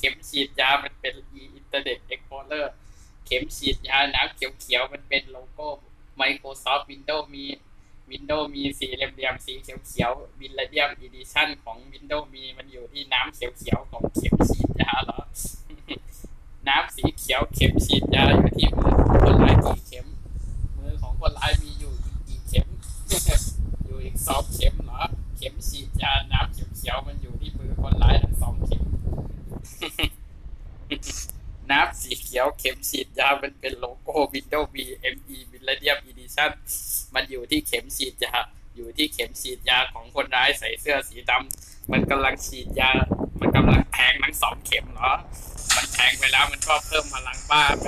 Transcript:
เข็มฉีดยามันเป็น Internet Explorer เข็มฉีดยาน้ำเขียวๆมันเป็นโลโก้ Microsoft Windows มี Windows มีสีเหลี่ยมๆสีเขียวๆ Millennium Edition ของ Windows มีมันอยู่ที่น้ำเขียวๆของเข็มฉีดยาเหรอ น้ำสีเขียวเข็มฉีดยาอยู่ที่มือของคนร้ายกี่เข็มมือของคนร้ายมีอยู่อีกกี่เข็ม อยู่อีก2 เข็มเหรอเข็มฉีดยาน้ำเขียวๆมันอยู่ที่มือคนร้ายทั้ง2 เข็ม น้ำสีเขียวเข็มฉีดยามันเป็นโลโก้ Windows ME Millennium Edition มันอยู่ที่เข็มฉีดยาอยู่ที่เข็มฉีดยาของคนร้ายใส่เสื้อสีดำมันกำลังฉีดยามันกำลังแทงทั้ง2 เข็มเหรอมันแทงไปแล้วมันก็เพิ่มพลังบ้าไป